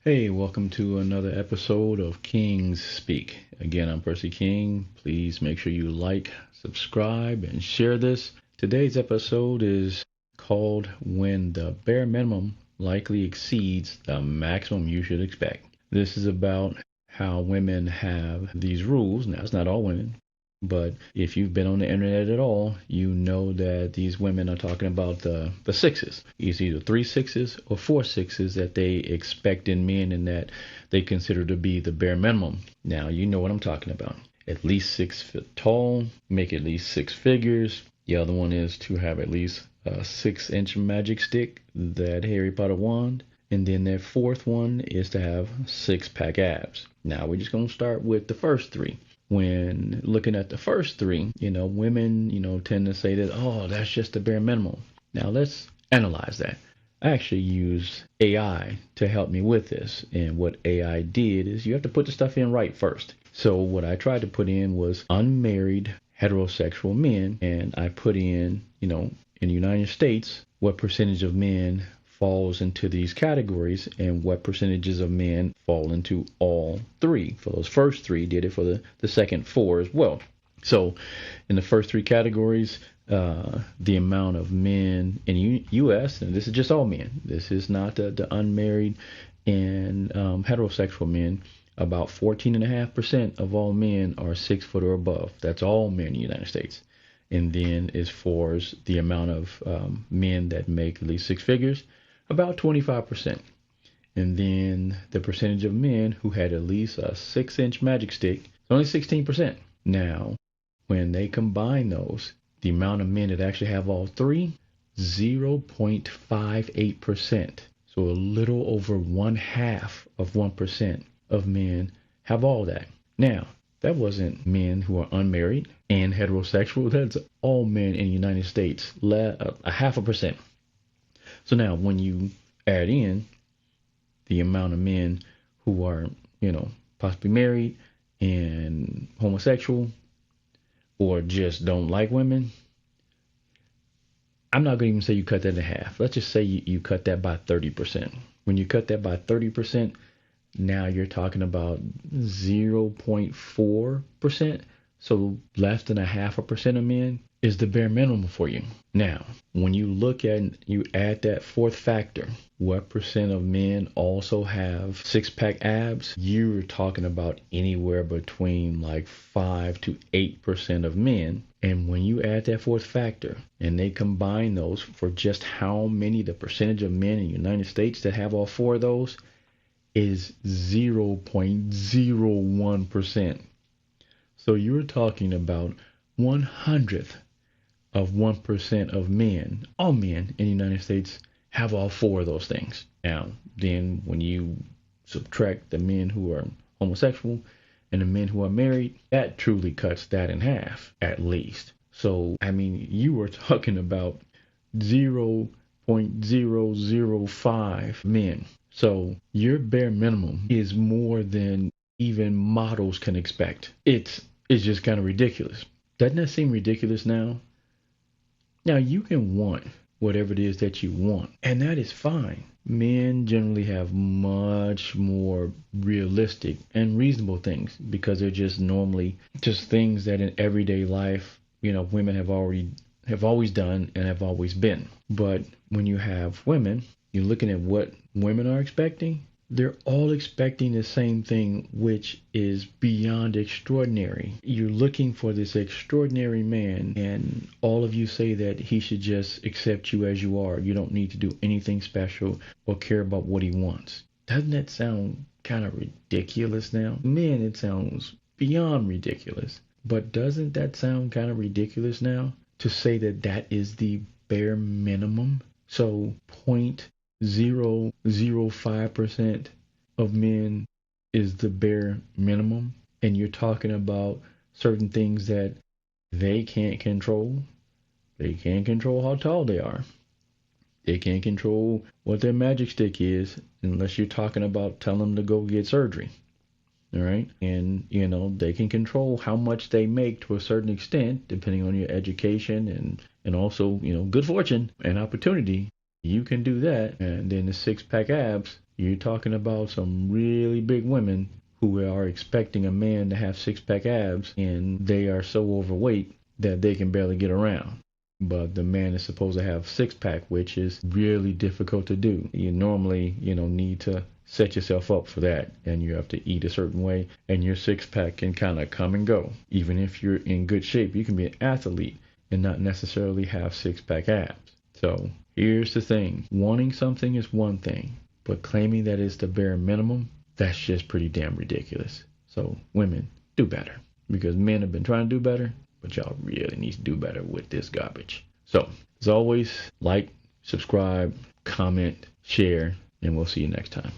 Hey, welcome to another episode of Kings Speak. Again, I'm Percy King. Please make sure you like, subscribe, and share this. Today's episode is called When the Bare Minimum Likely Exceeds the Maximum You Should Expect. This is about how women have these rules. Now, it's not all women, but if you've been on the internet at all, you know that these women are talking about the sixes. It's either 3 sixes or 4 sixes that they expect in men and that they consider to be the bare minimum. Now, you know what I'm talking about. At least 6 foot tall, make at least 6 figures. The other one is to have at least a 6-inch magic stick, that Harry Potter wand. And then that fourth one is to have 6-pack abs. Now, we're just going to start with the first 3. When looking at the first 3, women, tend to say that, oh, that's just the bare minimum. Now let's analyze that. I actually used AI to help me with this. And what AI did is you have to put the stuff in right first. So what I tried to put in was unmarried heterosexual men. And I put in, in the United States, what percentage of men falls into these categories and what percentages of men fall into all 3. For those first 3, did it for the second 4 as well. So in the first 3 categories, the amount of men in U.S., and this is just all men, this is not the unmarried and heterosexual men, about 14.5% of all men are 6 foot or above. That's all men in the United States. And then as far as the amount of men that make at least 6 figures, about 25%. And then the percentage of men who had at least a 6-inch magic stick is only 16%. Now, when they combine those, the amount of men that actually have all 3, 0.58%. So a little over 1/2% of men have all that. Now, that wasn't men who are unmarried and heterosexual. That's all men in the United States, a 0.5%. So now when you add in the amount of men who are, possibly married and homosexual or just don't like women, I'm not going to even say you cut that in half. Let's just say you cut that by 30%. When you cut that by 30%, now you're talking about 0.4%. So less than 0.5% of men is the bare minimum for you. Now, when you look at, you add that fourth factor, what percent of men also have 6-pack abs? You're talking about anywhere between like 5 to 8% of men. And when you add that fourth factor and they combine those for just how many, the percentage of men in the United States that have all 4 of those is 0.01%. So you're talking about 1/100th of 1% of men, all men in the United States, have all 4 of those things. Now, then when you subtract the men who are homosexual and the men who are married, that truly cuts that in half, at least. So, you were talking about 0.005 men. So your bare minimum is more than even models can expect. It's just kind of ridiculous. Doesn't that seem ridiculous now? Now, you can want whatever it is that you want, and that is fine. Men generally have much more realistic and reasonable things because they're just normally just things that in everyday life, women have always done and have always been. But when you have women, you're looking at what women are expecting. They're all expecting the same thing, which is beyond extraordinary. You're looking for this extraordinary man, and all of you say that he should just accept you as you are. You don't need to do anything special or care about what he wants. Doesn't that sound kind of ridiculous now? Man, it sounds beyond ridiculous. But doesn't that sound kind of ridiculous now to say that that is the bare minimum? So 0.005% of men is the bare minimum, and you're talking about certain things that they can't control. They can't control how tall they are. They can't control what their magic stick is unless you're talking about telling them to go get surgery. All right. And, they can control how much they make to a certain extent, depending on your education and also, good fortune and opportunity. You can do that. And then the 6-pack abs, You're talking about some really big women who are expecting a man to have six-pack abs, and they are so overweight that they can barely get around. But the man is supposed to have six-pack, which is really difficult to do. You normally, need to set yourself up for that, and you have to eat a certain way, and your six-pack can kind of come and go. Even if you're in good shape, you can be an athlete and not necessarily have six-pack abs. So here's the thing. Wanting something is one thing, but claiming that it's the bare minimum, that's just pretty damn ridiculous. So women, do better. Because men have been trying to do better, but y'all really need to do better with this garbage. So, as always, like, subscribe, comment, share, and we'll see you next time.